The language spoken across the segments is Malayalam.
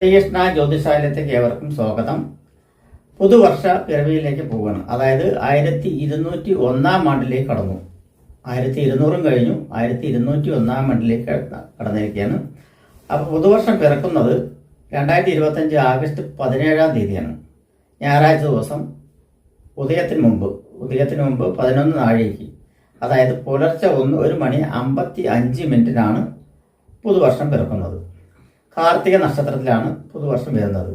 ശ്രീകൃഷ്ണ ജ്യോതിഷാലയത്തേക്ക് ഏവർക്കും സ്വാഗതം. പുതുവർഷ പിറവിയിലേക്ക് പോവുകയാണ്. അതായത് 1201 ആണ്ടിലേക്ക് കടന്നു. 1200 കഴിഞ്ഞു, 1201 ആണ്ടിലേക്ക് കടന്നിരിക്കുകയാണ്. അപ്പോൾ പുതുവർഷം പിറക്കുന്നത് 2025 ആഗസ്റ്റ് 17 തീയതിയാണ്. ഞായറാഴ്ച ദിവസം ഉദയത്തിന് മുമ്പ് 11 നാഴികയ്ക്ക്, അതായത് പുലർച്ചെ 1:55 പുതുവർഷം പിറക്കുന്നത്. കാർത്തിക നക്ഷത്രത്തിലാണ് പുതുവർഷം വരുന്നത്.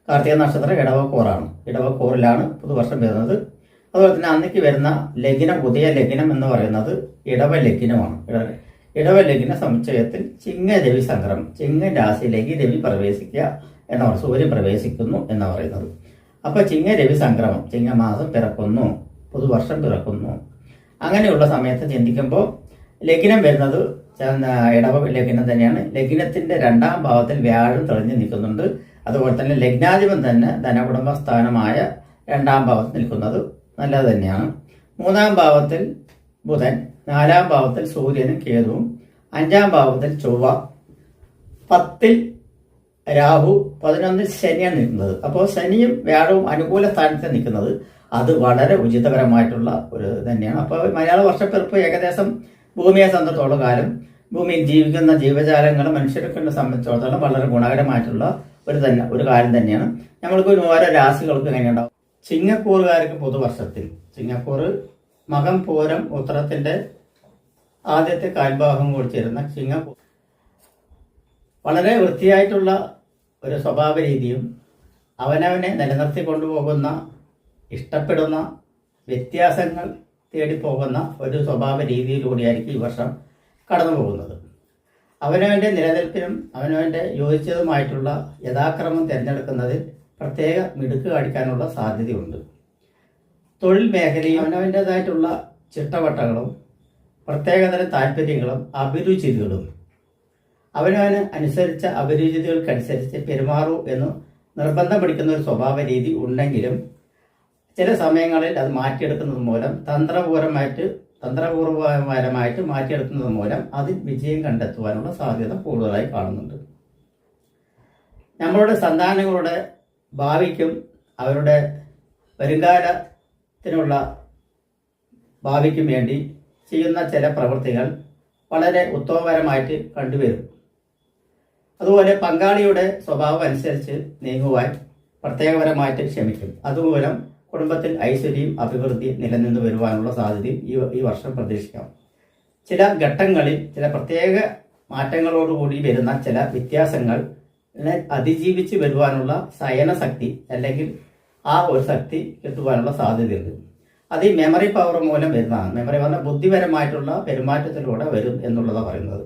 കാർത്തിക നക്ഷത്രം ഇടവക്കൂറാണ്. ഇടവക്കൂറിലാണ് പുതുവർഷം വരുന്നത്. അതുപോലെ തന്നെ അന്നേക്ക് വരുന്ന ലഗ്നം, ഉദയ ലഗ്നം എന്ന് പറയുന്നത് ഇടവലഗ്നമാണ്. ഇടവലഗ്ന സമുച്ചയത്തിൽ ചിങ്ങരവി സംക്രമം, ചിങ്ങ രാശിയിലേക്ക് രവി പ്രവേശിക്കുക എന്നാണ്, സൂര്യൻ പ്രവേശിക്കുന്നു എന്ന് പറയുന്നത്. അപ്പൊ ചിങ്ങരവി സംക്രമം, ചിങ്ങമാസം പിറക്കുന്നു, പുതുവർഷം പിറക്കുന്നു. അങ്ങനെയുള്ള സമയത്ത് ചിന്തിക്കുമ്പോൾ ലഗ്നം വരുന്നത് ഇടവ ലഗ്നം തന്നെയാണ്. ലഗ്നത്തിന്റെ 2ാം ഭാവത്തിൽ വ്യാഴം തെളിഞ്ഞു നിൽക്കുന്നുണ്ട്. അതുപോലെ തന്നെ ലഗ്നാധിപൻ തന്നെ ധനകുടുംബ സ്ഥാനമായ 2ാം ഭാവത്തിൽ നിൽക്കുന്നത് നല്ലത് തന്നെയാണ്. 3ാം ഭാവത്തിൽ ബുധൻ, 4ാം ഭാവത്തിൽ സൂര്യനും കേതുവും, 5ാം ഭാവത്തിൽ ചൊവ്വ, 10ൽ രാഹു, 11ൽ ശനിയാണ് നിൽക്കുന്നത്. അപ്പോൾ ശനിയും വ്യാഴവും അനുകൂല സ്ഥാനത്ത് നിൽക്കുന്നത് അത് വളരെ ഉചിതപരമായിട്ടുള്ള ഒരു തന്നെയാണ്. അപ്പോൾ മലയാള വർഷപ്പിറപ്പ് ഏകദേശം ഭൂമിയെ സംബന്ധിച്ചിടത്തോളം കാലം ഭൂമിയിൽ ജീവിക്കുന്ന ജീവജാലങ്ങൾ മനുഷ്യർക്ക് സംബന്ധിച്ചിടത്തോളം വളരെ ഗുണകരമായിട്ടുള്ള ഒരു കാര്യം തന്നെയാണ്. നമ്മൾക്ക് ഓരോ രാശികൾക്ക് എങ്ങനെയുണ്ടാവും. ചിങ്ങക്കൂറുകാർക്ക് പുതുവർഷത്തിൽ, ചിങ്ങക്കൂറ് മകം, പൂരം, ഉത്തരത്തിന്റെ ആദ്യത്തെ കാൽഭാഗം കൂടി ചേരുന്ന ചിങ്ങക്കൂർ വളരെ വൃത്തിയായിട്ടുള്ള ഒരു സ്വഭാവ രീതിയും അവനവനെ നിലനിർത്തി കൊണ്ടുപോകുന്ന, ഇഷ്ടപ്പെടുന്ന, വ്യത്യാസങ്ങൾ തേടിപ്പോകുന്ന ഒരു സ്വഭാവ രീതിയിലൂടെയായിരിക്കും ഈ വർഷം കടന്നു പോകുന്നത്. അവനവൻ്റെ നിലനിൽപ്പിനും അവനവൻ്റെ യോജിച്ചതുമായിട്ടുള്ള യഥാക്രമം തിരഞ്ഞെടുക്കുന്നതിൽ പ്രത്യേക മിടുക്ക് കാണിക്കാനുള്ള സാധ്യതയുണ്ട്. തൊഴിൽ മേഖലയും അവനവൻ്റേതായിട്ടുള്ള ചിട്ടവട്ടങ്ങളും പ്രത്യേകതരം താല്പര്യങ്ങളും അഭിരുചികളും അവനവന് അനുസരിച്ച അഭിരുചികൾക്കനുസരിച്ച് പെരുമാറൂ എന്ന് നിർബന്ധം പിടിക്കുന്ന ഒരു സ്വഭാവ രീതി ഉണ്ടെങ്കിലും ചില സമയങ്ങളിൽ അത് മാറ്റിയെടുക്കുന്നത് മൂലം തന്ത്രപൂർവപരമായിട്ട് മാറ്റിയെടുക്കുന്നത് മൂലം അതിൽ വിജയം കണ്ടെത്തുവാനുള്ള സാധ്യത കൂടുതലായി കാണുന്നുണ്ട്. നമ്മളുടെ സന്താനങ്ങളുടെ ഭാവിക്കും അവരുടെ വരുംകാലത്തിനുള്ള ഭാവിക്കും വേണ്ടി ചെയ്യുന്ന ചില പ്രവൃത്തികൾ വളരെ ഉത്തമപരമായിട്ട് കണ്ടുവരും. അതുപോലെ പങ്കാളിയുടെ സ്വഭാവം അനുസരിച്ച് നീങ്ങുവാൻ പ്രത്യേകപരമായിട്ട് ശ്രമിക്കും. അതുമൂലം കുടുംബത്തിൽ ഐശ്വര്യം, അഭിവൃദ്ധി നിലനിന്ന് വരുവാനുള്ള സാധ്യതയും ഈ വർഷം പ്രതീക്ഷിക്കാം. ചില ഘട്ടങ്ങളിൽ ചില പ്രത്യേക മാറ്റങ്ങളോടുകൂടി വരുന്ന ചില വ്യത്യാസങ്ങൾ അതിജീവിച്ച് വരുവാനുള്ള ശയനശക്തി അല്ലെങ്കിൽ ആ ഒരു ശക്തി കിട്ടുവാനുള്ള സാധ്യതയുണ്ട്. അത് ഈ മെമ്മറി പവർ മൂലം വരുന്നതാണ്. മെമ്മറി പറഞ്ഞാൽ ബുദ്ധിപരമായിട്ടുള്ള പെരുമാറ്റത്തിലൂടെ വരും എന്നുള്ളതാണ് പറയുന്നത്.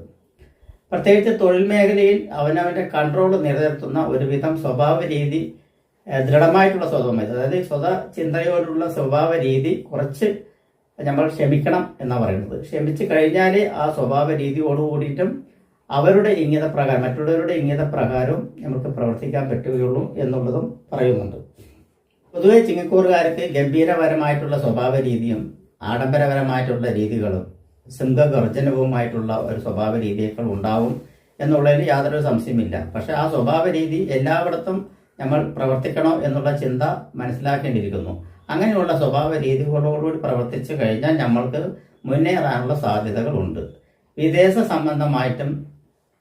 പ്രത്യേകിച്ച് തൊഴിൽ മേഖലയിൽ അവനവൻ്റെ കൺട്രോൾ നിലനിർത്തുന്ന ഒരുവിധം സ്വഭാവ രീതി, ദൃഢമായിട്ടുള്ള സ്വഭാവം, അതായത് ചിന്തയോടുള്ള സ്വഭാവ രീതി കുറച്ച് നമ്മൾ ക്ഷമിക്കണം എന്നാണ് പറയുന്നത്. ക്ഷമിച്ച് കഴിഞ്ഞാൽ ആ സ്വഭാവ രീതിയോടുകൂടിയിട്ടും അവരുടെ ഇംഗിതപ്രകാരം, മറ്റുള്ളവരുടെ ഇംഗിതപ്രകാരവും നമുക്ക് പ്രവർത്തിക്കാൻ പറ്റുകയുള്ളൂ എന്നുള്ളതും പറയുന്നുണ്ട്. പൊതുവെ ചിങ്ങക്കൂറുകാർക്ക് ഗംഭീരപരമായിട്ടുള്ള സ്വഭാവ രീതിയും ആഡംബരപരമായിട്ടുള്ള രീതികളും സിംഹഗർജനവുമായിട്ടുള്ള ഒരു സ്വഭാവ രീതികൾ ഉണ്ടാവും എന്നുള്ളതിൽ യാതൊരു സംശയമില്ല. പക്ഷെ ആ സ്വഭാവ രീതി എല്ലായിടത്തും നമ്മൾ പ്രവർത്തിക്കണോ എന്നുള്ള ചിന്ത മനസ്സിലാക്കേണ്ടിയിരിക്കുന്നു. അങ്ങനെയുള്ള സ്വഭാവ രീതികളോടുകൂടി പ്രവർത്തിച്ചു കഴിഞ്ഞാൽ നമ്മൾക്ക് മുന്നേറാനുള്ള സാധ്യതകളുണ്ട്. വിദേശ സംബന്ധമായിട്ടും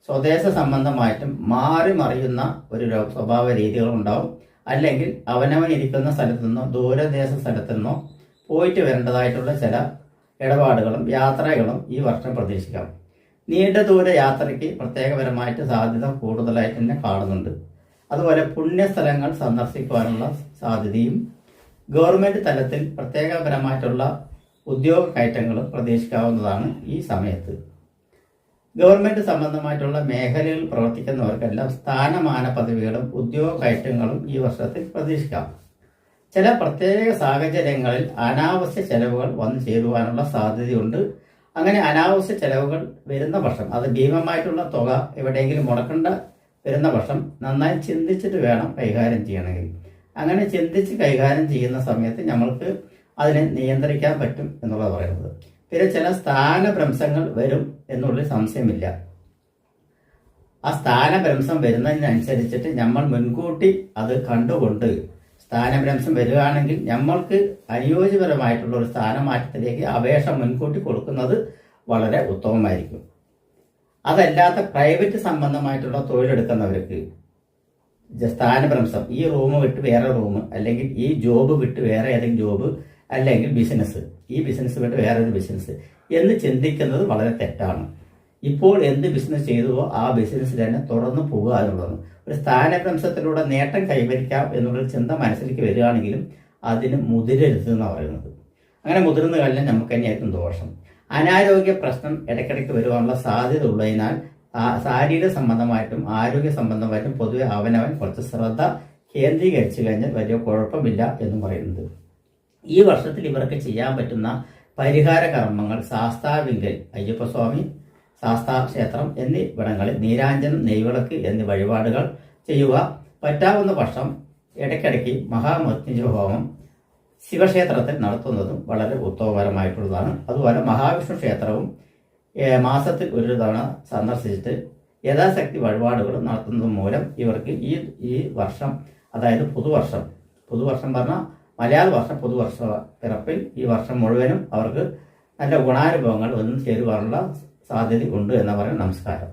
സ്വദേശ സംബന്ധമായിട്ടും മാറി മറിയുന്ന ഒരു സ്വഭാവ രീതികളുണ്ടാവും. അല്ലെങ്കിൽ അവനവൻ ഇരിക്കുന്ന സ്ഥലത്തു നിന്നോ ദൂരദേശ സ്ഥലത്തു നിന്നോ പോയിട്ട് വരേണ്ടതായിട്ടുള്ള ചില ഇടപാടുകളും യാത്രകളും ഈ വർഷം പ്രതീക്ഷിക്കാം. നീണ്ട ദൂര യാത്രയ്ക്ക് പ്രത്യേകപരമായിട്ട് സാധ്യത കൂടുതലായിട്ട് തന്നെ കാണുന്നുണ്ട്. അതുപോലെ പുണ്യസ്ഥലങ്ങൾ സന്ദർശിക്കുവാനുള്ള സാധ്യതയും ഗവൺമെന്റ് തലത്തിൽ പ്രത്യേകപരമായിട്ടുള്ള ഉദ്യോഗ കയറ്റങ്ങളും പ്രതീക്ഷിക്കാവുന്നതാണ് ഈ സമയത്ത്. ഗവൺമെന്റ് സംബന്ധമായിട്ടുള്ള മേഖലയിൽ പ്രവർത്തിക്കുന്നവർക്കെല്ലാം സ്ഥാനമാന പദവികളും ഉദ്യോഗ കയറ്റങ്ങളും ഈ വർഷത്തിൽ പ്രതീക്ഷിക്കാം. ചില പ്രത്യേക സാഹചര്യങ്ങളിൽ അനാവശ്യ ചെലവുകൾ വന്നു ചേരുവാനുള്ള സാധ്യതയുണ്ട്. അങ്ങനെ അനാവശ്യ ചെലവുകൾ വരുന്ന വർഷം, അത് ഭീമമായിട്ടുള്ള തുക എവിടെയെങ്കിലും മുടക്കേണ്ട വരുന്ന വർഷം നന്നായി ചിന്തിച്ചിട്ട് വേണം കൈകാര്യം ചെയ്യണമെങ്കിൽ. അങ്ങനെ ചിന്തിച്ച് കൈകാര്യം ചെയ്യുന്ന സമയത്ത് നമ്മൾക്ക് അതിനെ നിയന്ത്രിക്കാൻ പറ്റും എന്നുള്ളത് പറയുന്നത്. പിന്നെ ചില സ്ഥാനഭ്രംശങ്ങൾ വരും എന്നുള്ളൊരു സംശയമില്ല. ആ സ്ഥാനഭ്രംശം വരുന്നതിനനുസരിച്ചിട്ട് നമ്മൾ മുൻകൂട്ടി അത് കണ്ടുകൊണ്ട് സ്ഥാനഭ്രംശം വരികയാണെങ്കിൽ നമ്മൾക്ക് അനുയോജ്യപരമായിട്ടുള്ള ഒരു സ്ഥാനമാറ്റത്തിലേക്ക് അപേക്ഷ മുൻകൂട്ടി കൊടുക്കുന്നത് വളരെ ഉത്തമമായിരിക്കും. അതല്ലാത്ത പ്രൈവറ്റ് സംബന്ധമായിട്ടുള്ള തൊഴിലെടുക്കുന്നവർക്ക് സ്ഥാനഭ്രംശം, ഈ റൂം വിട്ട് വേറെ റൂം, അല്ലെങ്കിൽ ഈ ജോബ് വിട്ട് വേറെ ഏതെങ്കിലും ജോബ്, അല്ലെങ്കിൽ ബിസിനസ്, ഈ ബിസിനസ് വിട്ട് വേറെ ഒരു ബിസിനസ് എന്ന് ചിന്തിക്കുന്നത് വളരെ തെറ്റാണ്. ഇപ്പോൾ എന്ത് ബിസിനസ് ചെയ്തുവോ ആ ബിസിനസ്സിൽ തന്നെ തുടർന്ന് പോകുക എന്നുള്ളതാണ്. ഒരു സ്ഥാനഭ്രംശത്തിലൂടെ നേട്ടം കൈവരിക്കാം എന്നുള്ളൊരു ചിന്ത മനസ്സിലേക്ക് വരികയാണെങ്കിലും അതിന് മുതിരരുത് എന്നാണ് പറയുന്നത്. അങ്ങനെ മുതിർന്നു കഴിഞ്ഞാൽ നമുക്ക് തന്നെയായിരിക്കും ദോഷം. അനാരോഗ്യ പ്രശ്നം ഇടയ്ക്കിടയ്ക്ക് വരുവാനുള്ള സാധ്യത ഉള്ളതിനാൽ ശാരീരിക സംബന്ധമായിട്ടും ആരോഗ്യ സംബന്ധമായിട്ടും പൊതുവെ അവനവൻ കുറച്ച് ശ്രദ്ധ കേന്ദ്രീകരിച്ചു കഴിഞ്ഞാൽ വലിയ കുഴപ്പമില്ല എന്ന് പറയുന്നത്. ഈ വർഷത്തിൽ ഇവർക്ക് ചെയ്യാൻ പറ്റുന്ന പരിഹാര കർമ്മങ്ങൾ ശാസ്താവിങ്കൽ അയ്യപ്പസ്വാമി, ശാസ്താ ക്ഷേത്രം എന്നിവിടങ്ങളിൽ നീരാഞ്ജനം, നെയ്വിളക്ക് എന്നീ വഴിപാടുകൾ ചെയ്യുക. പറ്റാവുന്ന പക്ഷം ഇടയ്ക്കിടയ്ക്ക് മഹാമൃത്യുഞ്ജയ ഹോമം ശിവക്ഷേത്രത്തിൽ നടത്തുന്നതും വളരെ ഉത്തമപരമായിട്ടുള്ളതാണ്. അതുപോലെ മഹാവിഷ്ണു ക്ഷേത്രവും മാസത്തിൽ ഒരു തവണ സന്ദർശിച്ചിട്ട് യഥാശക്തി വഴിപാടുകൾ നടത്തുന്നത് മൂലം ഇവർക്ക് ഈ വർഷം, അതായത് പുതുവർഷം പറഞ്ഞാൽ മലയാള വർഷം പുതുവർഷ പിറപ്പിൽ ഈ വർഷം മുഴുവനും അവർക്ക് നല്ല ഗുണാനുഭവങ്ങൾ ഒന്നും ചേരുവാനുള്ള സാധ്യത ഉണ്ട് എന്ന് പറയാം. നമസ്കാരം.